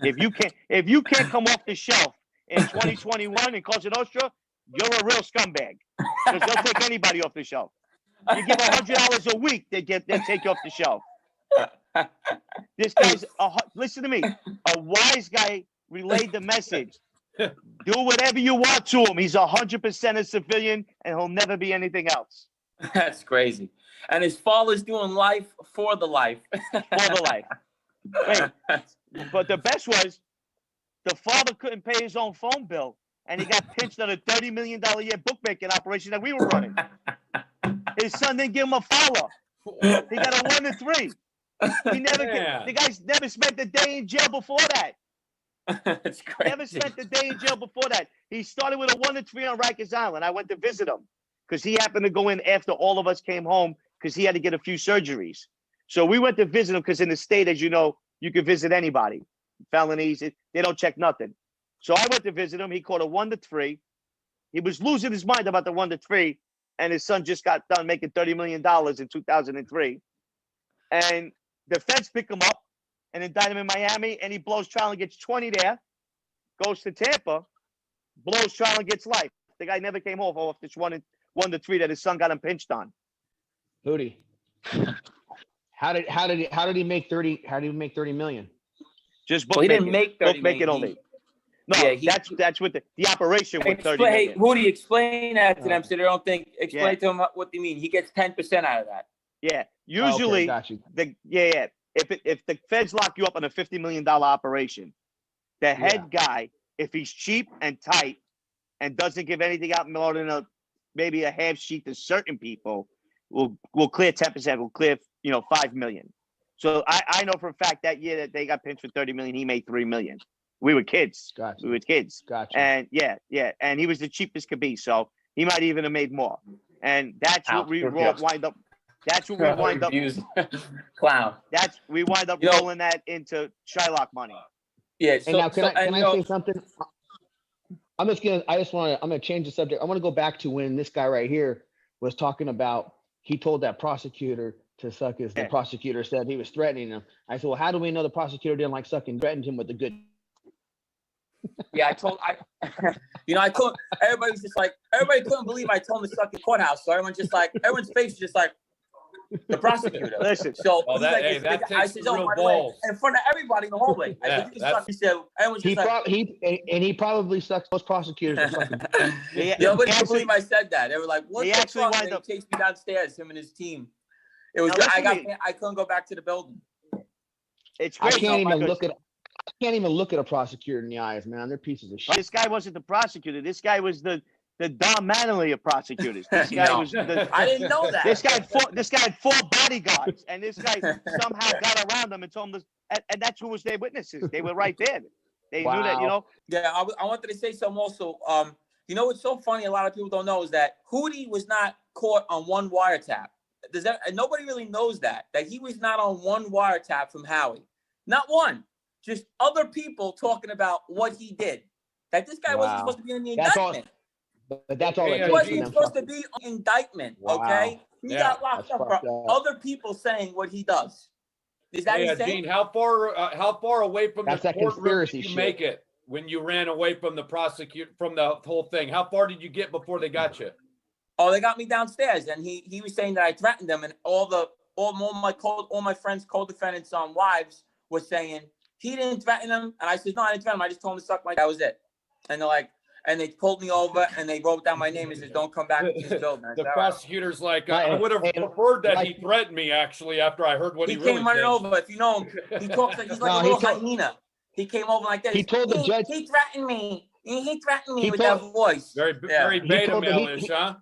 If you can't come off the shelf in 2021 in Cosa Nostra, you're a real scumbag. Because they'll take anybody off the shelf. You give $100 a week, they'll take you off the shelf. This guy's listen to me. A wise guy relayed the message. Do whatever you want to him. He's 100% a civilian, and he'll never be anything else. That's crazy. And his father's doing life for the life. For the life. Wait, but the best was the father couldn't pay his own phone bill, and he got pinched on a $30 million a year bookmaking operation that we were running. His son didn't give him a follow. He got a 1-3. He never. The guy's never spent a day in jail before that. That's crazy. Never spent a day in jail before that. He started with a 1-3 on Rikers Island. I went to visit him because he happened to go in after all of us came home because he had to get a few surgeries. So we went to visit him because in the state, as you know, you can visit anybody. Felonies, they don't check nothing. So I went to visit him. He caught a 1-3. He was losing his mind about the 1-3, and his son just got done making $30 million in 2003. And the feds pick him up and indict him in Miami, and he blows trial and gets 20 there, goes to Tampa, blows trial and gets life. The guy never came off this 1-3 that his son got him pinched on. Hootie, how did he make 30? How did he make 30 million? Just book. Well, he didn't make 30 million. Only. No, yeah, that's what the operation was 30 million. Hey, Hootie, explain that to them so they don't think. Explain to them what they mean. He gets 10% out of that. Yeah, usually if the feds lock you up on a $50 million operation, the head guy, if he's cheap and tight and doesn't give anything out more than maybe a half sheet to certain people, will clear 10%. Will clear $5 million. So I know for a fact that year that they got pinched for 30 million, he made 3 million. We were kids. Gotcha. We were kids. Gotcha. And and he was the cheapest could be, so he might even have made more. And that's what we wind up. That's what we wind up. Clown. We wind up rolling that into Shylock money. Yeah. So, and now can I say something? I'm gonna change the subject. I want to go back to when this guy right here was talking about. He told that prosecutor to suck his. The prosecutor said he was threatening him. I said, well, how do we know the prosecutor didn't like sucking? Threatened him with a good. Yeah, I couldn't. Everybody couldn't believe I told him to suck the courthouse. So everyone's face was just like the prosecutor. Listen. So I said, oh, by the way, in front of everybody in the hallway. He said, everyone's just he probably sucks most prosecutors. Nobody can't believe I said that. They were like, what the fuck? And he chased me downstairs, him and his team. It was good. I couldn't go back to the building. It's great. I can't even look at a prosecutor in the eyes, man. They're pieces of shit. This guy wasn't the prosecutor. This guy was the Don Manley of prosecutors. This guy was I didn't know that. This guy had 4 bodyguards, and this guy somehow got around them and told them and that's who was their witnesses. They were right there. They knew that, Yeah, I wanted to say something also. What's so funny? A lot of people don't know is that Hootie was not caught on one wiretap. Nobody really knows that he was not on one wiretap from Howie. Not one. Just other people talking about what he did. That this guy wasn't supposed to be in the indictment. That's all. He wasn't supposed to be on indictment. Okay, he got locked up for other people saying what he does. Is that insane? Gene, how far away from the courtroom did you make it when you ran away from the prosecutor from the whole thing? How far did you get before they got you? Oh, they got me downstairs, and he was saying that I threatened them, and all my friends, co-defendants, wives were saying. He didn't threaten him, and I said, no, I didn't threaten him. I just told him to suck my. That was it. And they're like, and they pulled me over and they wrote down my name and said, don't come back to this building. The prosecutor's like, I would have preferred that he threatened me actually after I heard what he really came running over. If you know him, he talks like he's like a little hyena. He came over like that. He told the judge. He threatened me. He threatened me with that voice. Very beta male-ish, huh?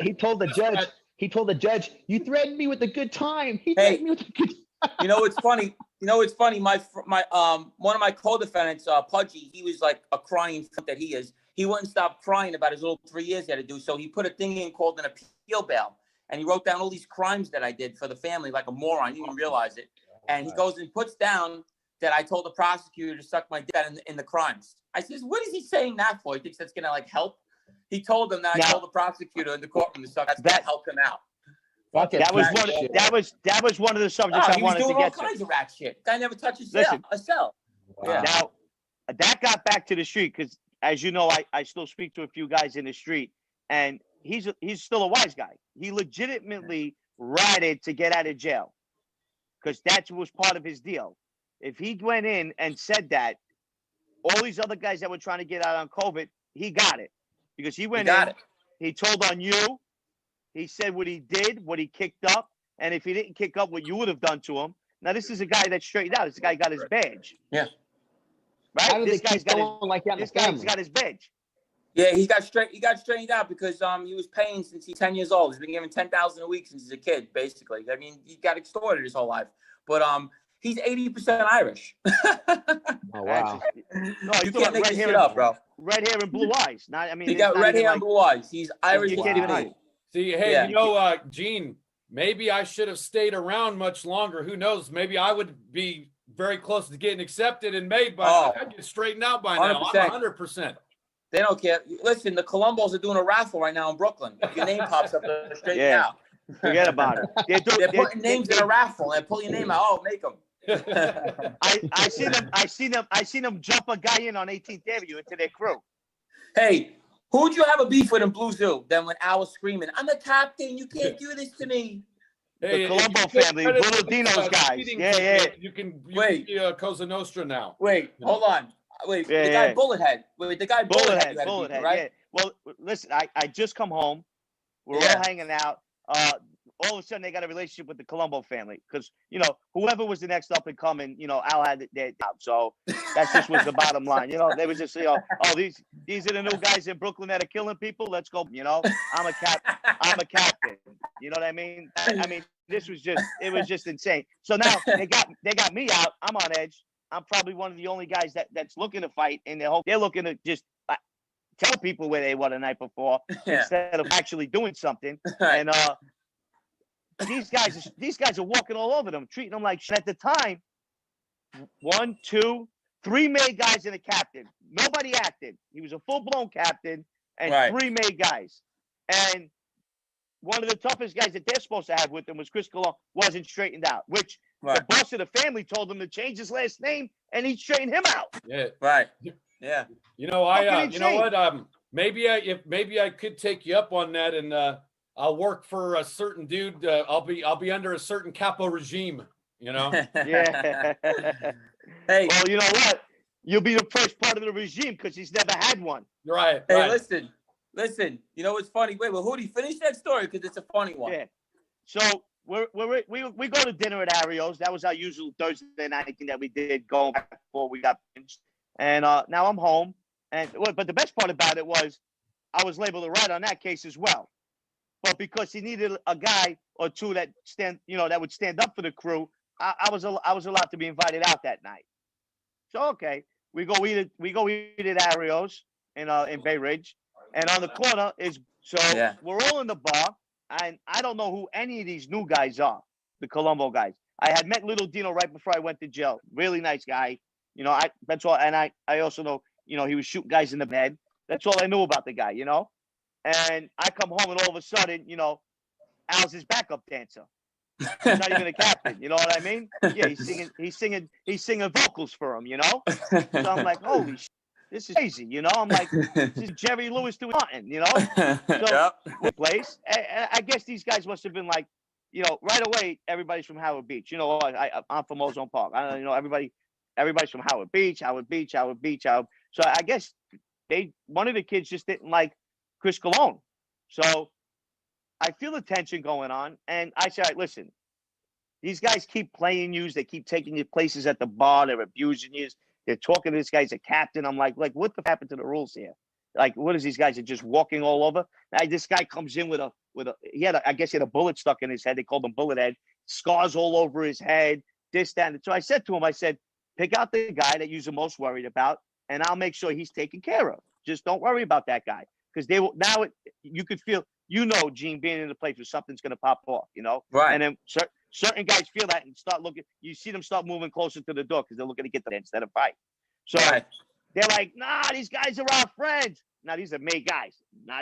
He told the judge. He told the judge, you threatened me with a good time. He threatened me with a good time. You know, it's funny. My one of my co-defendants, Pudgy, he was like a crying that he is. He wouldn't stop crying about his little 3 years he had to do. So he put a thing in called an appeal bail. And he wrote down all these crimes that I did for the family like a moron. He didn't even realize it. And he goes and puts down that I told the prosecutor to suck my dick in the crimes. I says, what is he saying that for? He thinks that's going to like help? He told them that I told the prosecutor in the courtroom to suck. That's going to help him out. That was one of the subjects I wanted to get to. He was doing all kinds of rat shit. Guy never touched a cell. Yeah. Now, that got back to the street because, as you know, I still speak to a few guys in the street, and he's still a wise guy. He legitimately ratted to get out of jail because that was part of his deal. If he went in and said that, all these other guys that were trying to get out on COVID, he got it because he went in. He told on you. He said what he did, what he kicked up, and if he didn't kick up, what you would have done to him. Now, this is a guy that's straightened out. This guy got his badge. Yeah. How Right? did This they guy's keep got going like that in the this guy's family? got his badge. Yeah, he got straightened out because he was paying since he's 10 years old. He's been given $10,000 a week since he's a kid, basically. I mean, he got extorted his whole life. But he's 80% Irish. Oh wow! No, you can't make this shit up, bro. Red hair and blue eyes. Not, I mean, he got red hair and blue eyes. He's Irish. You're kidding me. See, hey, Gene, maybe I should have stayed around much longer. Who knows? Maybe I would be very close to getting accepted and made by now. I'd get straightened out by now. 100%. I'm 100%. They don't care. Listen, the Colombos are doing a raffle right now in Brooklyn. If your name pops up, they're straightened out. Forget about it. They're putting names in a raffle and pull your name out. Oh, make them. I seen them jump a guy in on 18th Avenue into their crew. Hey, who'd you have a beef with in Blue Zoo? Then when Al was screaming, "I'm the captain, you can't do this to me." The Colombo family, Little Dino's guys. Yeah. You can wait. Be Cosa Nostra now. Wait, hold on. Wait, the guy Bullethead. Wait, the guy Bullethead. Bullethead, right? yeah. Well, listen, I just come home. We're all hanging out. All of a sudden, they got a relationship with the Colombo family because, whoever was the next up and coming, Al had their job. So that just was the bottom line. They was just, oh, these are the new guys in Brooklyn that are killing people. Let's go. I'm a captain. You know what I mean? I mean, it was just insane. So now they got me out. I'm on edge. I'm probably one of the only guys that's looking to fight, and they're looking to just tell people where they were the night before instead of actually doing something. And these guys are walking all over them, treating them like shit. At the time, 1, 2, 3 made guys and a captain. Nobody acted. He was a full-blown captain and 3 made guys. And one of the toughest guys that they're supposed to have with them was Chris Cologne, wasn't straightened out, which the boss of the family told him to change his last name, and he straightened him out. Yeah. Right. Yeah. You know what? Maybe I could take you up on that, and I'll work for a certain dude. I'll be under a certain capo regime. Yeah. Hey. Well, you know what? You'll be the first part of the regime because he's never had one. Right. Hey, right. listen. You know what's funny? Wait, well, who did he finish that story? Because it's a funny one. Yeah. So we go to dinner at Ario's. That was our usual Thursday night thing that we did going back before we got pinched. And now I'm home. But the best part about it was I was labeled a rat on that case as well. But because he needed a guy or two that would stand up for the crew, I was allowed to be invited out that night. So okay, we go eat at Ario's in Bay Ridge, and on the corner we're all in the bar, and I don't know who any of these new guys are, the Colombo guys. I had met Little Dino right before I went to jail. Really nice guy. That's all. And I also know, he was shooting guys in the head. That's all I knew about the guy, And I come home and all of a sudden, Al's his backup dancer. He's not even a captain. You know what I mean? Yeah, he's singing vocals for him, So I'm like, holy shit, this is crazy, I'm like, this is Jerry Lewis doing nothing, So place. I guess these guys must have been like, right away, everybody's from Howard Beach. I'm from Ozone Park. Everybody's from Howard Beach. So I guess one of the kids just didn't like Chris Cologne. So I feel the tension going on. And I said, all right, listen, these guys keep playing you. They keep taking your places at the bar. They're abusing you. They're talking to this guy's a captain. I'm like, what the happened to the rules here? Like, what is these guys are just walking all over? Now, this guy comes in with I guess he had a bullet stuck in his head. They called him Bullet Head. Scars all over his head, this, that. And so I said to him, pick out the guy that you're the most worried about, and I'll make sure he's taken care of. Just don't worry about that guy. Because you could feel, Gene, being in the place where something's going to pop off, Right. And then certain guys feel that and start looking. You see them start moving closer to the door because they're looking to get there instead of fight. So they're like, nah, these guys are our friends. Now, these are made guys. Now,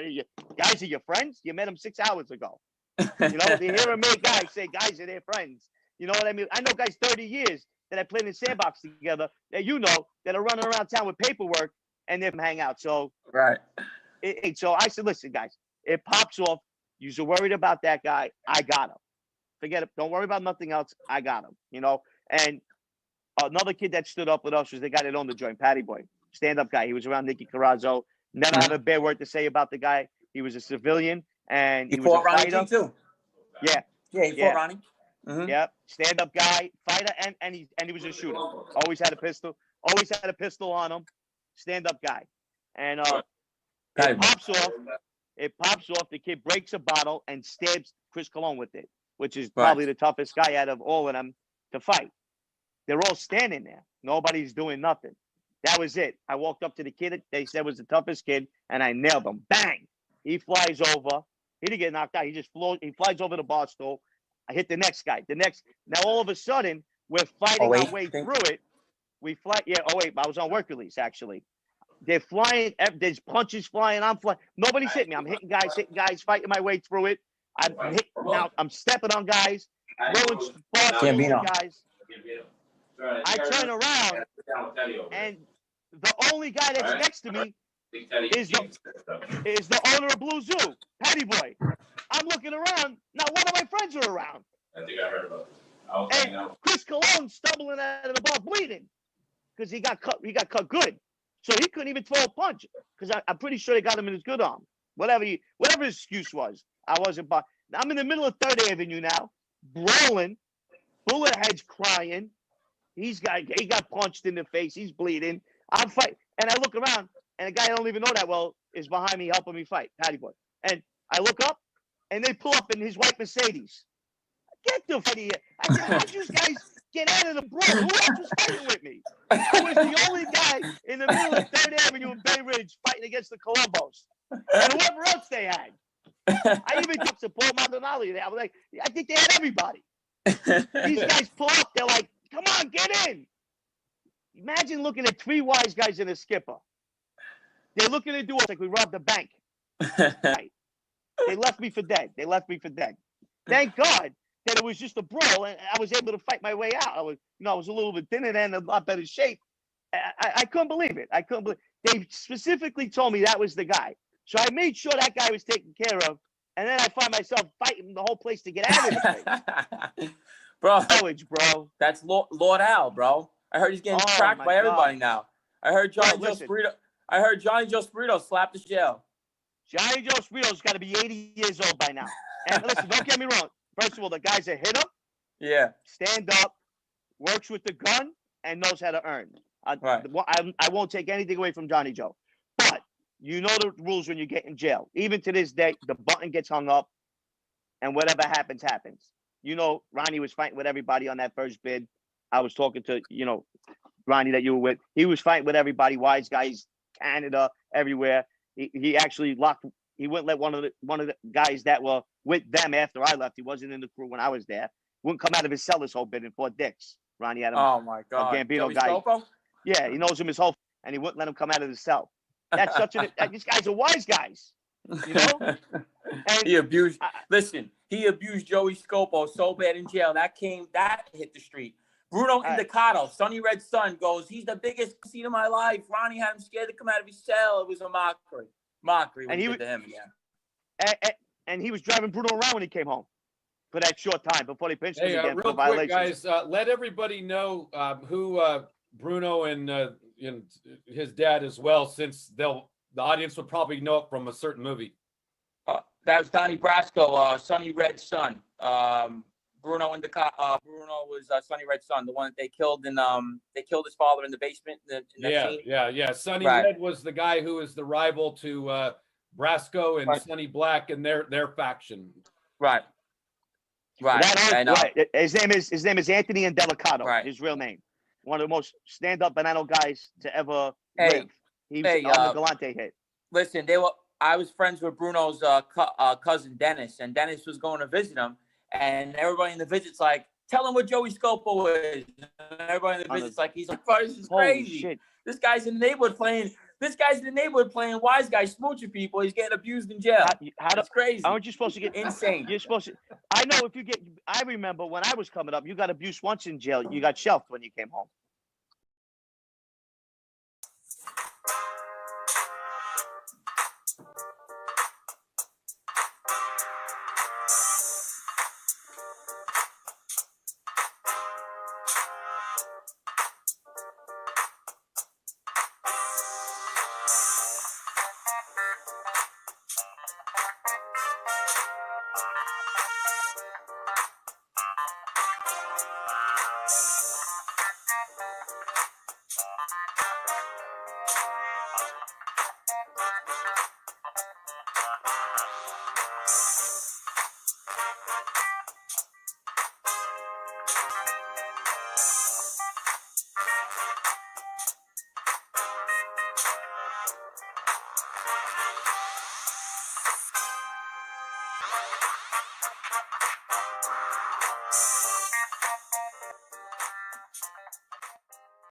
guys are your friends? You met them 6 hours ago. They hear a made guy say guys are their friends. You know what I mean? I know guys 30 years. that I played in the sandbox together that that are running around town with paperwork and they hang out. So right. So I said, listen, guys, it pops off. You're worried about that guy. I got him. Forget it. Don't worry about nothing else. I got him. And another kid that stood up with us was the guy that owned the joint, Patty Boy, stand-up guy. He was around Nicky Carrazzo. Never have a bad word to say about the guy. He was a civilian and he was a Ronnie fighter. G too. Yeah. Yeah, he fought Ronnie. Mm-hmm. Yeah, stand-up guy, fighter, and he was a shooter. Always had a pistol. Always had a pistol on him. Stand-up guy. And it pops off. It pops off. The kid breaks a bottle and stabs Chris Colon with it, which is probably the toughest guy out of all of them to fight. They're all standing there. Nobody's doing nothing. That was it. I walked up to the kid. They said was the toughest kid, and I nailed him. Bang! He flies over. He didn't get knocked out. He just he flies over the bar stool. I hit the next guy. Now all of a sudden, we're fighting our way through it. We fly. Yeah. Oh wait, I was on work release actually. They're flying. There's punches flying. I'm flying. Nobody's hitting me. I'm hitting guys, fighting my way through it. I'm stepping on guys, throwing guys. I turn around, and the only guy that's next to me is the owner of Blue Zoo, Patty Boy. I'm looking around. Now one of my friends are around. I think I heard about this. And Chris Colon stumbling out of the bar, bleeding, because he got cut. He got cut good, so he couldn't even throw a punch. Because I'm pretty sure they got him in his good arm. Whatever his excuse was, I wasn't. I'm in the middle of 3rd Avenue now, brawling, bullet heads crying. He got punched in the face. He's bleeding. I'm fighting, and I look around, and a guy I don't even know that well is behind me helping me fight, Patty Boy. And I look up, and they pull up in his white Mercedes. Get the fuck here! I said, how'd you guys get out of the brawl? Who else was fighting with me? I was the only guy in the middle of 3rd Avenue in Bay Ridge fighting against the Columbos and whoever else they had. I even took support Maldonado there. I was like, I think they had everybody. These guys pull up. They're like, come on, get in. Imagine looking at 3 wise guys and a skipper. They're looking to do us like we robbed a bank. Right. They left me for dead. Thank God that it was just a brawl, and I was able to fight my way out. I was a little bit thinner and in a lot better shape. I couldn't believe it. They specifically told me that was the guy. So I made sure that guy was taken care of, and then I find myself fighting the whole place to get out of the place. Bro, College, bro. That's Lord Al, bro. I heard he's getting tracked by everybody now. I heard Johnny Joe Spirito slapped the jail. Johnny Joe Spirito's got to be 80 years old by now. And listen, don't get me wrong. First of all, the guy's a hitter. Yeah. Stand up, works with the gun, and knows how to earn. I won't take anything away from Johnny Joe. But you know the rules when you get in jail. Even to this day, the button gets hung up, and whatever happens, happens. Ronnie was fighting with everybody on that first bid. I was talking to, Ronnie that you were with. He was fighting with everybody, wise guys, Canada, everywhere. He actually he wouldn't let one of the guys that were with them after I left. He wasn't in the crew when I was there. Wouldn't come out of his cell this whole bid in Fort Dix. Ronnie had him. Oh my God. Gambino guy. Scopo? Yeah, he knows him his whole, and he wouldn't let him come out of the cell. That's these guys are wise guys, And he abused. He abused Joey Scopo so bad in jail that hit the street. Bruno Indicato, Sonny Red's son, goes, he's the biggest scene of my life. Ronnie had him scared to come out of his cell. It was a mockery. And he did to him again. And he was driving Bruno around when he came home for that short time before they pinched him again for real quick, violations. guys, let everybody know who Bruno and his dad as well, since the audience would probably know it from a certain movie. That was Donnie Brasco, Sonny Red's son. Bruno was Sonny Red's son, the one that they killed they killed his father in the basement. Yeah. Sonny Red was the guy who is the rival to Brasco and Sonny Black and their faction. Right. I know. Right. His name is Anthony Indelicato. Right. His real name. One of the most stand-up banana guys to ever live. He was on the Galante hit. Listen, I was friends with Bruno's cousin Dennis, and Dennis was going to visit him, and everybody in the visit's like, tell him what Joey Scopo is. And everybody in the visit's like, he's like, this is crazy. Shit. This guy's in the neighborhood playing This guy's in the neighborhood playing wise guy, smooching people. He's getting abused in jail. That's crazy. Aren't you supposed to get insane? You're supposed to. I know if you get. I remember when I was coming up, you got abused once in jail. You got shelved when you came home.